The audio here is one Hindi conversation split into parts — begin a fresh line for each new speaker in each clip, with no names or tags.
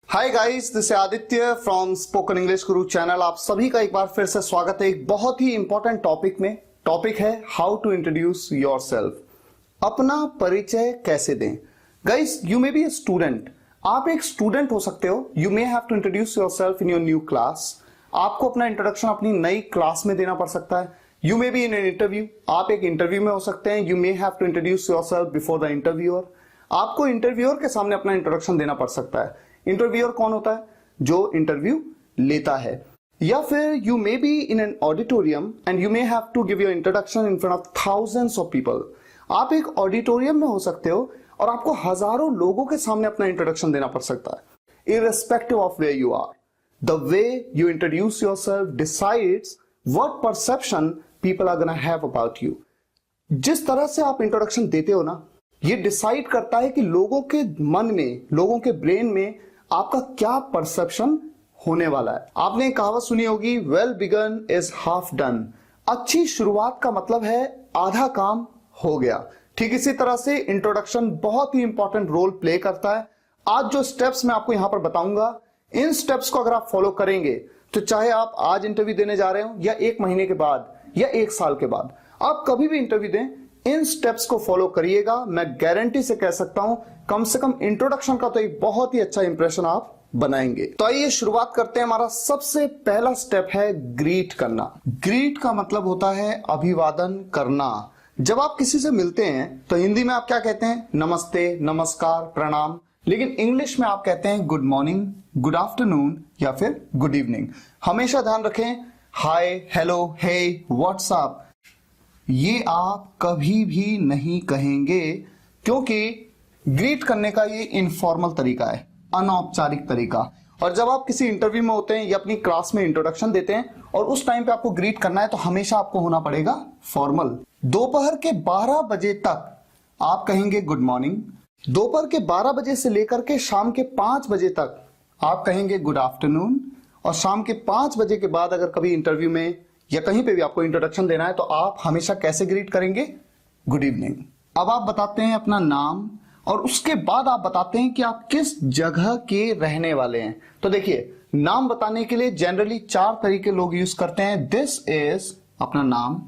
Hi guys, this Aditya from spoken English Guru channel. आप सभी का एक बार फिर से स्वागत है एक बहुत ही इंपॉर्टेंट टॉपिक में। टॉपिक है हाउ टू इंट्रोड्यूस योरसेल्फ। अपना परिचय कैसे दें। Guys, you may be a student. आप एक स्टूडेंट हो सकते हो। You may have to introduce yourself in your new class. आपको अपना इंट्रोडक्शन अपनी नई क्लास में देना पड़ सकता है। You may be in an interview. आप एक इंटरव्यू में हो सकते हैं। You may have to introduce yourself before the interviewer. आपको इंटरव्यूअर के सामने अपना इंट्रोडक्शन देना पड़ सकता है। इंटरव्यूअर कौन होता है? जो इंटरव्यू लेता है। या फिर you may be in an auditorium and you may have to give your introduction in front of thousands of people. आप एक ऑडिटोरियम में हो सकते हो और आपको हजारों लोगों के सामने अपना इंट्रोडक्शन देना पड़ सकता है। Irrespective of where you are, the way you introduce yourself decides what perception people are gonna have about you. जिस तरह से आप इंट्रोडक्शन देते हो ना, ये डिसाइड करता है कि लोगों के मन में, लोगों के ब्रेन में आपका क्या परसेप्शन होने वाला है। आपने एक कहावत सुनी होगी, well begun is half done. अच्छी शुरुआत का मतलब है आधा काम हो गया। ठीक इसी तरह से इंट्रोडक्शन बहुत ही इंपॉर्टेंट रोल प्ले करता है। आज जो स्टेप्स मैं आपको यहां पर बताऊंगा, इन स्टेप्स को अगर आप फॉलो करेंगे तो चाहे आप आज इंटरव्यू देने जा रहे हो या 1 महीने के बाद या 1 साल के बाद, आप कभी भी इंटरव्यू दें, इन स्टेप्स को फॉलो करिएगा। मैं गारंटी से कह सकता हूं, कम से कम इंट्रोडक्शन का तो एक बहुत ही अच्छा इंप्रेशन आप बनाएंगे। तो आइए शुरुआत करते हैं। हमारा सबसे पहला स्टेप है ग्रीट करना। ग्रीट का मतलब होता है अभिवादन करना। जब आप किसी से मिलते हैं तो हिंदी में आप क्या कहते हैं? नमस्ते, नमस्कार, प्रणाम। लेकिन इंग्लिश में आप कहते हैं गुड मॉर्निंग, गुड आफ्टरनून या फिर गुड इवनिंग। हमेशा ध्यान रखें, हाय, हेलो, हे, व्हाट्सअप, ये आप कभी भी नहीं कहेंगे, क्योंकि ग्रीट करने का ये इनफॉर्मल तरीका है, अनौपचारिक तरीका। और जब आप किसी इंटरव्यू में होते हैं या अपनी क्लास में इंट्रोडक्शन देते हैं और उस टाइम पे आपको ग्रीट करना है, तो हमेशा आपको होना पड़ेगा फॉर्मल। दोपहर के 12 बजे तक आप कहेंगे गुड मॉर्निंग। दोपहर के 12 बजे से लेकर के शाम के 5 बजे तक आप कहेंगे गुड आफ्टरनून। और शाम के 5 बजे के बाद अगर कभी इंटरव्यू में या कहीं पे भी आपको इंट्रोडक्शन देना है तो आप हमेशा कैसे ग्रीट करेंगे? Good evening. अब आप बताते हैं अपना नाम और उसके बाद आप बताते हैं कि आप किस जगह के रहने वाले हैं। तो देखिए, नाम बताने के लिए जनरली 4 तरीके लोग यूज करते हैं। दिस इज अपना नाम,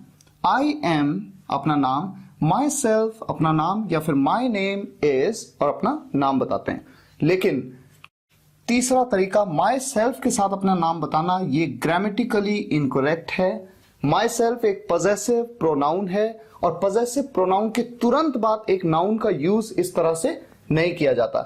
आई एम अपना नाम, माई सेल्फ अपना नाम, या फिर माई नेम इज और अपना नाम बताते हैं। लेकिन तीसरा तरीका माई सेल्फ के साथ अपना नाम बताना, ये ग्रामेटिकली इनकरेक्ट है। माई सेल्फ एक पजेसिव प्रोनाउन है और पजेसिव प्रोनाउन के तुरंत बाद एक नाउन का यूज इस तरह से नहीं किया जाता।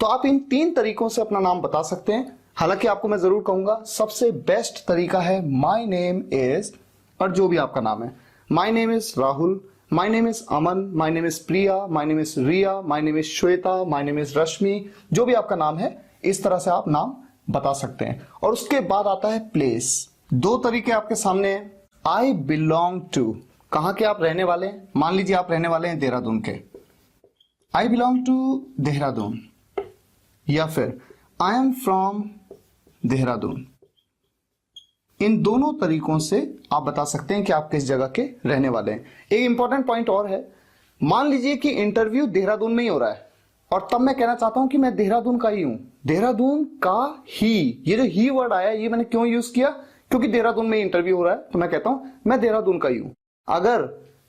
तो आप इन 3 तरीकों से अपना नाम बता सकते हैं। हालांकि आपको मैं जरूर कहूंगा सबसे बेस्ट तरीका है माई नेम इज और जो भी आपका नाम है। My name is Rahul, my name is Aman, my name is Priya, my name is Riya, my name is Shweta, my name is Rashmi, जो भी आपका नाम है, इस तरह से आप नाम बता सकते हैं। और उसके बाद आता है प्लेस। 2 तरीके आपके सामने हैं। आई बिलोंग टू, कहां के आप रहने वाले हैं। मान लीजिए आप रहने वाले हैं देहरादून के, आई बिलोंग टू देहरादून, या फिर आई एम फ्रॉम देहरादून। इन दोनों तरीकों से आप बता सकते हैं कि आप किस जगह के रहने वाले हैं। एक इंपॉर्टेंट पॉइंट और है, मान लीजिए कि इंटरव्यू देहरादून में ही हो रहा है और तब मैं कहना चाहता हूं कि मैं देहरादून का ही हूं। देहरादून का ही, ये जो ही वर्ड आया, ये मैंने क्यों यूज किया? क्योंकि देहरादून में इंटरव्यू हो रहा है, तो मैं कहता हूं मैं देहरादून का ही हूं। अगर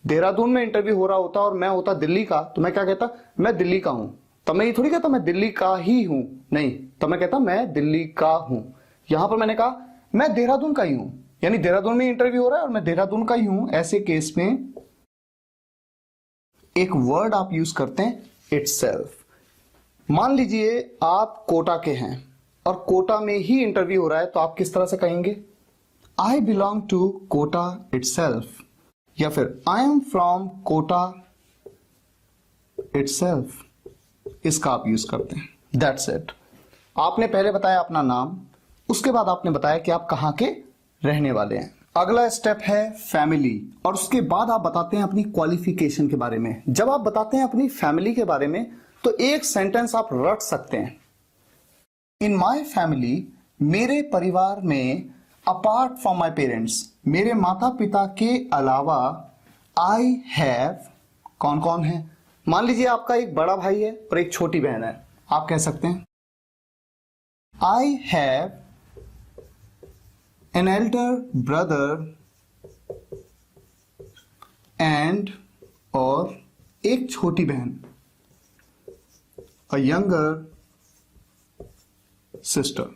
देहरादून में इंटरव्यू हो रहा होता और मैं होता दिल्ली का, तो मैं क्या कहता? मैं दिल्ली का हूं। तब मैं ये थोड़ी कहता मैं दिल्ली का ही हूं, नहीं, तब मैं कहता मैं दिल्ली का हूं। यहां पर मैंने कहा मैं देहरादून का ही हूं, यानी देहरादून में इंटरव्यू हो रहा है और मैं देहरादून का ही हूं। ऐसे केस में एक वर्ड आप यूज करते हैं, इटसेल्फ। मान लीजिए आप कोटा के हैं और कोटा में ही इंटरव्यू हो रहा है, तो आप किस तरह से कहेंगे? I belong to Kota itself, या फिर I am from Kota itself. इसका आप यूज करते हैं। That's it. आपने पहले बताया अपना नाम, उसके बाद आपने बताया कि आप कहां के रहने वाले हैं। अगला स्टेप है फैमिली, और उसके बाद आप बताते हैं अपनी क्वालिफिकेशन के बारे में। जब आप बताते हैं अपनी फैमिली के बारे में, तो एक सेंटेंस आप रट सकते हैं। इन माई फैमिली, मेरे परिवार में, अपार्ट फ्रॉम माई पेरेंट्स, मेरे माता पिता के अलावा, आई हैव, कौन कौन है? मान लीजिए आपका एक बड़ा भाई है और एक छोटी बहन है। आप कह सकते हैं I have an elder brother and और एक छोटी बहन, अ यंगर सिस्टर।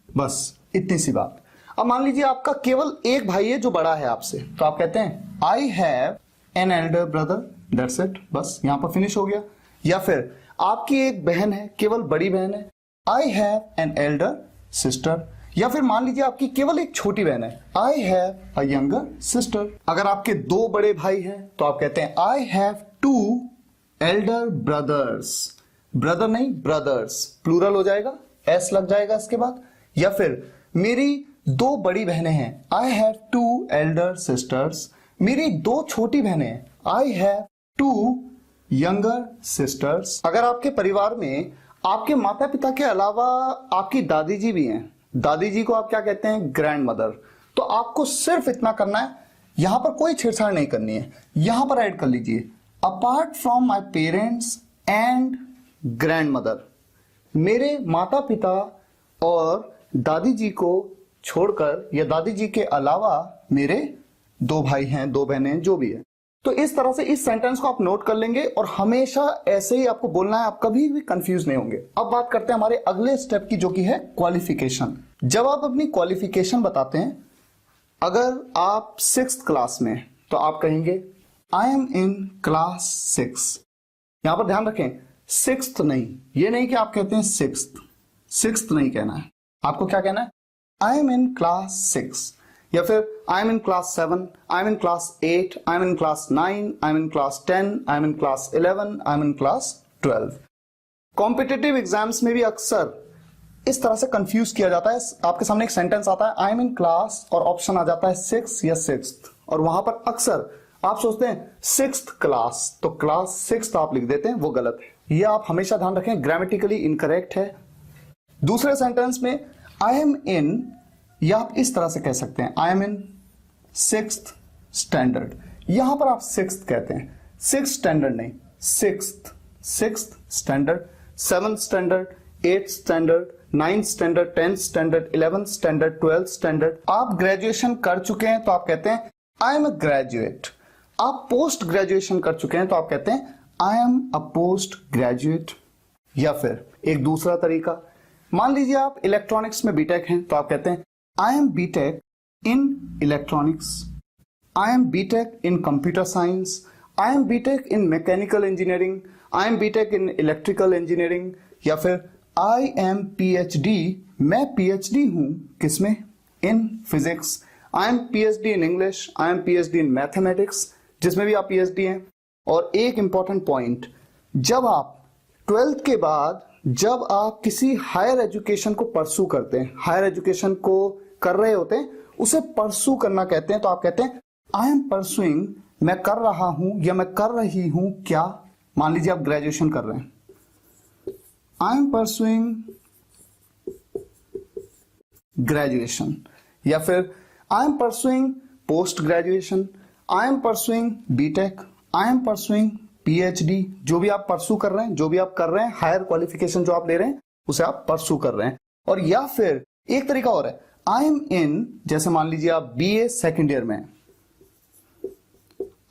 बस इतनी सी बात। अब मान लीजिए आपका केवल एक भाई है जो बड़ा है आपसे, तो आप कहते हैं I have an elder brother, that's it, बस यहां पर फिनिश हो गया। या फिर आपकी एक बहन है, केवल बड़ी बहन है, I have an elder sister. या फिर मान लीजिए आपकी केवल एक छोटी बहन है, I have a younger sister. अगर आपके दो बड़े भाई हैं तो आप कहते हैं I have two elder brothers, brother नहीं ब्रदर्स, प्लूरल हो जाएगा, एस लग जाएगा इसके बाद। या फिर मेरी दो बड़ी बहनें हैं, I have two elder sisters. मेरी दो छोटी बहनें हैं, I have two younger sisters. अगर आपके परिवार में आपके माता पिता के अलावा आपकी दादी जी भी हैं, दादी जी को आप क्या कहते हैं, ग्रैंड मदर। तो आपको सिर्फ इतना करना है, यहां पर कोई छेड़छाड़ नहीं करनी है। यहां पर ऐड कर लीजिए apart from my parents and grand mother, मेरे माता पिता और दादी जी को छोड़कर या दादी जी के अलावा मेरे दो भाई हैं, दो बहनें, जो भी है। तो इस तरह से इस सेंटेंस को आप नोट कर लेंगे और हमेशा ऐसे ही आपको बोलना है, आप कभी भी कंफ्यूज नहीं होंगे। अब बात करते हैं हमारे अगले स्टेप की, जो कि है क्वालिफिकेशन। जब आप अपनी क्वालिफिकेशन बताते हैं, अगर आप 6th क्लास में, तो आप कहेंगे आई एम इन क्लास 6। यहां पर ध्यान रखें 6th नहीं, ये नहीं कि आप कहते हैं 6th नहीं कहना है, आपको क्या कहना है, आई एम इन क्लास 6। या फिर I am in class 7, I am in class 8, I am in class 9, I am in class 10, I am in class 11, I am in class 12। Competitive exams में भी अक्सर इस तरह से कंफ्यूज किया जाता है। आपके सामने एक सेंटेंस आता है आई एम इन क्लास और ऑप्शन आ जाता है 6 या 6th, और वहां पर अक्सर आप सोचते हैं 6th क्लास, तो क्लास 6th आप लिख देते हैं, वो गलत है। ये आप हमेशा ध्यान रखें, ग्रामेटिकली इनकरेक्ट है। दूसरे सेंटेंस में आई एम इन, या आप इस तरह से कह सकते हैं I am in 6th standard. यहां पर आप 6th कहते हैं, 6th स्टैंडर्ड नहीं, 6th standard, 7th standard, 8th standard, 9th standard, 10th standard, 11th standard, 12th standard. आप ग्रेजुएशन कर चुके हैं तो आप कहते हैं आई एम अ ग्रेजुएट। आप पोस्ट ग्रेजुएशन कर चुके हैं तो आप कहते हैं I am a post graduate. या फिर एक दूसरा तरीका, मान लीजिए आप इलेक्ट्रॉनिक्स में बीटेक हैं तो आप कहते हैं I am BTech in electronics, I am BTech in computer science, I am BTech in mechanical engineering, I am BTech in electrical engineering. या फिर आई एम पीएचडी, मैं पीएचडी हूं किसमें, in physics. I am PhD in English, I am PhD in mathematics, जिसमें भी आप पीएचडी हैं। और एक इंपॉर्टेंट पॉइंट, जब आप 12th के बाद जब आप किसी हायर एजुकेशन को परसू करते हैं, हायर एजुकेशन को कर रहे होते हैं, उसे परसू करना कहते हैं। तो आप कहते हैं आई एम परसुइंग, मैं कर रहा हूं या मैं कर रही हूं क्या। मान लीजिए आप ग्रेजुएशन कर रहे हैं, आई एम परसुइंग ग्रेजुएशन। या फिर I am pursuing post graduation, I am pursuing BTech, I am pursuing PhD. जो भी आप परसू कर रहे हैं, जो भी आप कर रहे हैं, हायर क्वालिफिकेशन जो आप ले रहे हैं, उसे आप परसू कर रहे हैं। और या फिर एक तरीका और है, आई एम इन, जैसे मान लीजिए आप बीए सेकेंड ईयर में,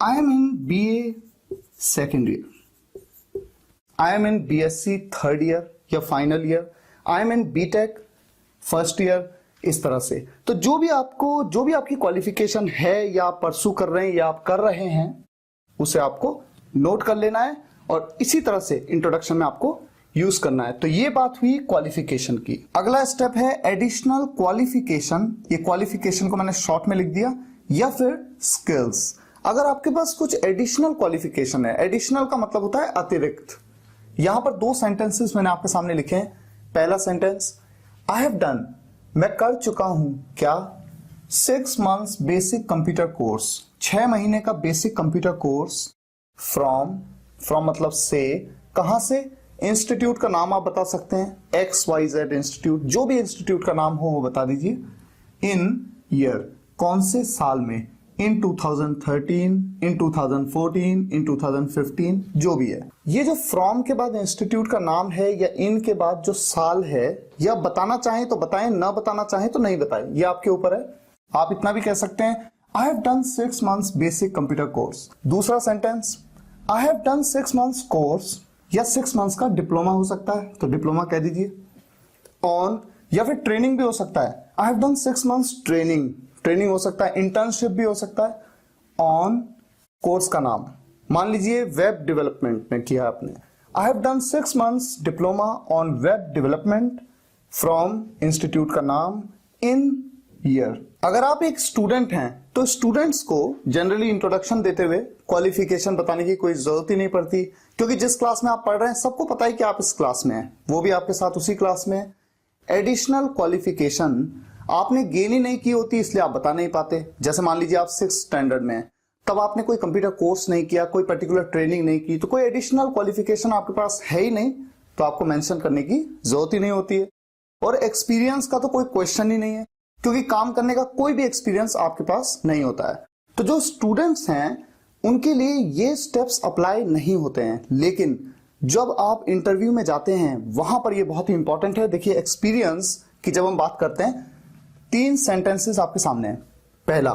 I am in BA second year, I am in BSc third year या final year, I am in BTech first year, इस तरह से। तो जो भी आपकी क्वालिफिकेशन है या आप परसू कर रहे हैं या आप कर रहे हैं, उसे आपको नोट कर लेना है और इसी तरह से इंट्रोडक्शन में आपको यूज करना है। तो ये बात हुई क्वालिफिकेशन की। अगला स्टेप है एडिशनल क्वालिफिकेशन। ये क्वालिफिकेशन को मैंने शॉर्ट में लिख दिया। या फिर स्किल्स। अगर आपके पास कुछ एडिशनल क्वालिफिकेशन है, एडिशनल का मतलब होता है अतिरिक्त। यहां पर दो सेंटेंसेस मैंने आपके सामने लिखे हैं। पहला सेंटेंस, आई हैव डन, मैं कर चुका हूं क्या, 6 months बेसिक कंप्यूटर कोर्स, 6 महीने का बेसिक कंप्यूटर कोर्स फ्रॉम मतलब से, कहां से, इंस्टीट्यूट का नाम आप बता सकते हैं, XYZ इंस्टीट्यूट, जो भी इंस्टीट्यूट का नाम हो वो बता दीजिए। इन ईयर, कौन से साल में, इन 2013, इन 2014, इन 2015, जो भी है। ये जो फ्रॉम के बाद इंस्टीट्यूट का नाम है या इन के बाद जो साल है, या बताना चाहें तो बताएं, ना बताना चाहें तो नहीं बताएं, ये आपके ऊपर है। आप इतना भी कह सकते हैं I have done 6 months basic computer course. दूसरा sentence I have done 6 months course, या 6 months का डिप्लोमा हो सकता है तो डिप्लोमा कह दीजिए। ऑन, या फिर ट्रेनिंग भी हो सकता है, आई have done 6 months training, training हो सकता है, इंटर्नशिप भी हो सकता है। ऑन कोर्स का नाम, मान लीजिए वेब डेवलपमेंट में किया आपने, आई have done 6 months diploma on web development from institute का नाम इन ईयर। अगर आप एक स्टूडेंट हैं तो स्टूडेंट्स को जनरली इंट्रोडक्शन देते हुए क्वालिफिकेशन बताने की कोई जरूरत ही नहीं पड़ती, क्योंकि जिस क्लास में आप पढ़ रहे हैं सबको पता है कि आप इस क्लास में हैं, वो भी आपके साथ उसी क्लास में है। एडिशनल क्वालिफिकेशन आपने गेन ही नहीं की होती, इसलिए आप बता नहीं पाते। जैसे मान लीजिए आप 6th स्टैंडर्ड में हैं, तब आपने कोई कंप्यूटर कोर्स नहीं किया, कोई पर्टिकुलर ट्रेनिंग नहीं की, तो कोई एडिशनल क्वालिफिकेशन आपके पास है ही नहीं, तो आपको मेंशन करने की जरूरत ही नहीं होती है। और एक्सपीरियंस का तो कोई क्वेश्चन ही नहीं है, क्योंकि काम करने का कोई भी एक्सपीरियंस आपके पास नहीं होता है। तो जो स्टूडेंट्स हैं उनके लिए ये स्टेप्स अप्लाई नहीं होते हैं, लेकिन जब आप इंटरव्यू में जाते हैं वहां पर ये बहुत ही इंपॉर्टेंट है। देखिए एक्सपीरियंस की जब हम बात करते हैं, 3 सेंटेंसेस आपके सामने हैं। पहला,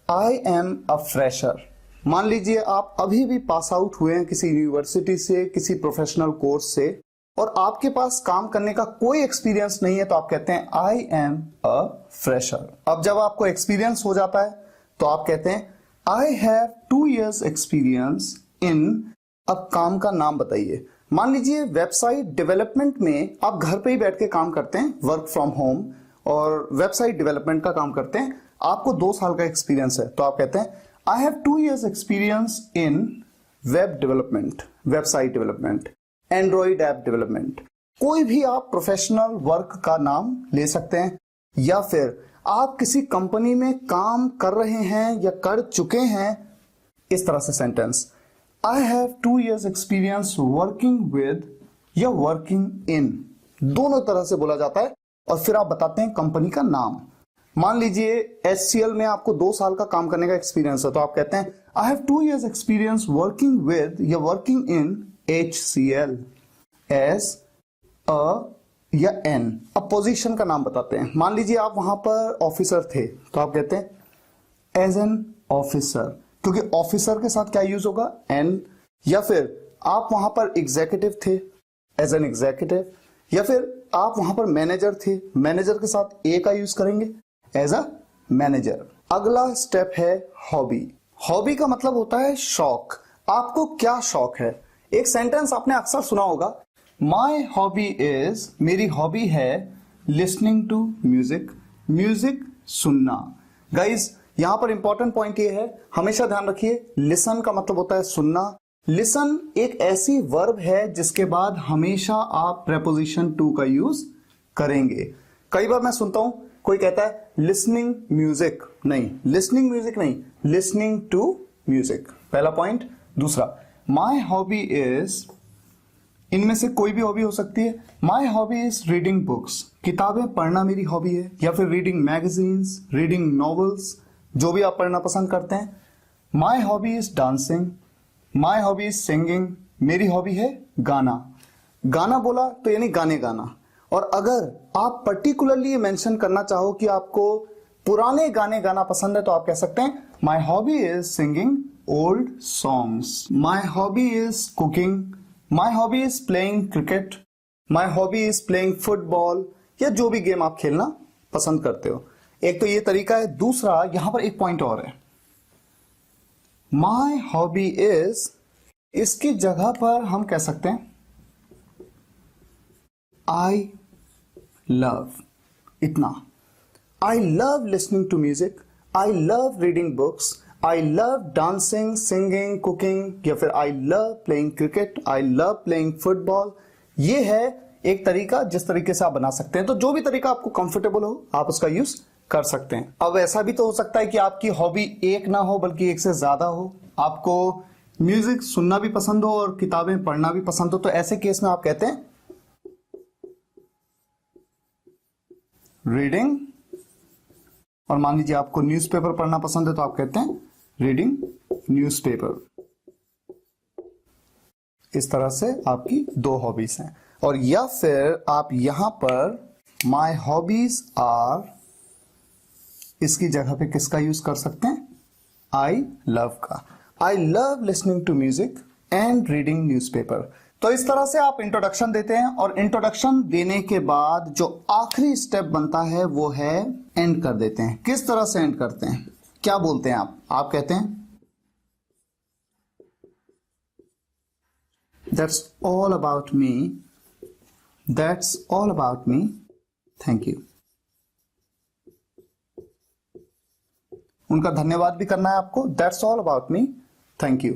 आई एम अ फ्रेशर। मान लीजिए आप अभी भी पास आउट हुए हैं किसी यूनिवर्सिटी से, किसी प्रोफेशनल कोर्स से, और आपके पास काम करने का कोई एक्सपीरियंस नहीं है, तो आप कहते हैं आई एम अ फ्रेशर। अब जब आपको एक्सपीरियंस हो जाता है तो आप कहते हैं I have 2 years experience in. अब काम का नाम बताइए। मान लीजिए वेबसाइट डेवलपमेंट में आप घर पे ही बैठ के काम करते हैं, वर्क फ्रॉम होम, और वेबसाइट डेवलपमेंट का काम करते हैं, आपको 2 साल का एक्सपीरियंस है, तो आप कहते हैं I have 2 years experience in web development, website development, Android app development. कोई भी आप प्रोफेशनल वर्क का नाम ले सकते हैं, या फिर आप किसी कंपनी में काम कर रहे हैं या कर चुके हैं, इस तरह से sentence I have 2 years experience working with या वर्किंग इन, दोनों तरह से बोला जाता है। और फिर आप बताते हैं कंपनी का नाम। मान लीजिए HCL में आपको 2 साल का काम करने का एक्सपीरियंस है, तो आप कहते हैं I have 2 years experience working with या working in HCL as a या एन। अब पोजीशन का नाम बताते हैं। मान लीजिए आप वहां पर ऑफिसर थे, तो आप कहते हैं एज एन ऑफिसर, क्योंकि ऑफिसर के साथ क्या यूज होगा, एन। या फिर आप वहां पर एग्जीक्यूटिव थे, एज एन एग्जीक्यूटिव। या फिर आप वहां पर मैनेजर थे, मैनेजर के साथ ए का यूज करेंगे, एज अ मैनेजर। अगला स्टेप है हॉबी। हॉबी का मतलब होता है शौक। आपको क्या शौक है। एक सेंटेंस आपने अक्सर सुना होगा, माई हॉबी इज, मेरी हॉबी है लिसनिंग टू म्यूजिक, म्यूजिक सुनना। गाइज यहां पर इंपॉर्टेंट पॉइंट ये है, हमेशा ध्यान रखिए, लिसन का मतलब होता है सुनना। लिसन एक ऐसी वर्ब है जिसके बाद हमेशा आप प्रेपोजिशन टू का यूज करेंगे। कई बार मैं सुनता हूं कोई कहता है लिसनिंग म्यूजिक, नहीं, लिसनिंग म्यूजिक नहीं, लिसनिंग टू म्यूजिक। पहला पॉइंट। दूसरा, माई हॉबी इज, इनमें से कोई भी हॉबी हो सकती है। My hobby is reading books, किताबें पढ़ना मेरी हॉबी है, या फिर रीडिंग मैगजीन्स, रीडिंग नॉवेल्स, जो भी आप पढ़ना पसंद करते हैं। My hobby is dancing, my hobby is singing, मेरी हॉबी है गाना। गाना बोला तो यानी गाने गाना। और अगर आप पर्टिकुलरली ये मेंशन करना चाहो कि आपको पुराने गाने गाना पसंद है, तो आप कह सकते हैं my hobby is singing old songs, my hobby is cooking, my hobby is playing cricket, my hobby is playing football, या जो भी गेम आप खेलना पसंद करते हो। एक तो ये तरीका है। दूसरा, यहां पर एक पॉइंट और है, माई हॉबी इज, इसकी जगह पर हम कह सकते हैं आई लव। इतना, I love listening to music, I love reading books, I love dancing, singing, cooking, या फिर I love playing cricket, I love playing football. ये है एक तरीका जिस तरीके से आप बना सकते हैं। तो जो भी तरीका आपको कंफर्टेबल हो आप उसका यूज कर सकते हैं। अब ऐसा भी तो हो सकता है कि आपकी हॉबी एक ना हो बल्कि एक से ज्यादा हो, आपको म्यूजिक सुनना भी पसंद हो और किताबें पढ़ना भी पसंद हो, तो ऐसे केस में आप कहते हैं रीडिंग। और मान लीजिए आपको न्यूज़पेपर पढ़ना पसंद है, तो आप कहते हैं रीडिंग न्यूज़पेपर। इस तरह से आपकी 2 हॉबीज हैं। और या फिर आप यहां पर माई हॉबीज आर, इसकी जगह पे किसका यूज कर सकते हैं? आई लव का। I love listening to music and reading newspaper. तो इस तरह से आप इंट्रोडक्शन देते हैं और इंट्रोडक्शन देने के बाद जो आखिरी स्टेप बनता है वो है एंड कर देते हैं। किस तरह से एंड करते हैं? क्या बोलते हैं आप कहते हैं That's all about me. That's all about me. Thank you. उनका धन्यवाद भी करना है आपको। That's all about me. Thank you.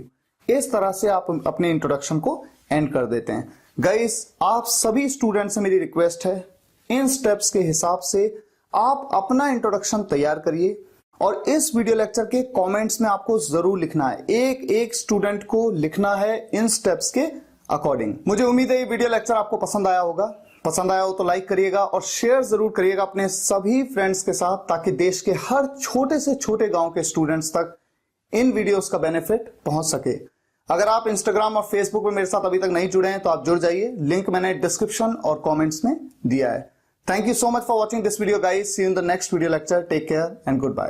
इस तरह से आप अपने इंट्रोडक्शन को एंड कर देते हैं। गाइस, आप सभी स्टूडेंट से मेरी रिक्वेस्ट है, इन स्टेप्स के हिसाब से आप अपना इंट्रोडक्शन तैयार करिए और इस वीडियो लेक्चर के कमेंट्स में आपको जरूर लिखना है। एक एक स्टूडेंट को लिखना है इन स्टेप्स के अकॉर्डिंग। मुझे उम्मीद है ये वीडियो लेक्चर आपको पसंद आया होगा। पसंद आया हो तो लाइक करिएगा और शेयर जरूर करिएगा अपने सभी फ्रेंड्स के साथ, ताकि देश के हर छोटे से छोटे गांव के स्टूडेंट्स तक इन वीडियोस का बेनिफिट पहुंच सके। अगर आप इंस्टाग्राम और फेसबुक पर मेरे साथ अभी तक नहीं जुड़े हैं तो आप जुड़ जाइए। लिंक मैंने डिस्क्रिप्शन और कमेंट्स में दिया है। Thank you so much for watching this video guys. See you in the next video lecture. Take care and good bye.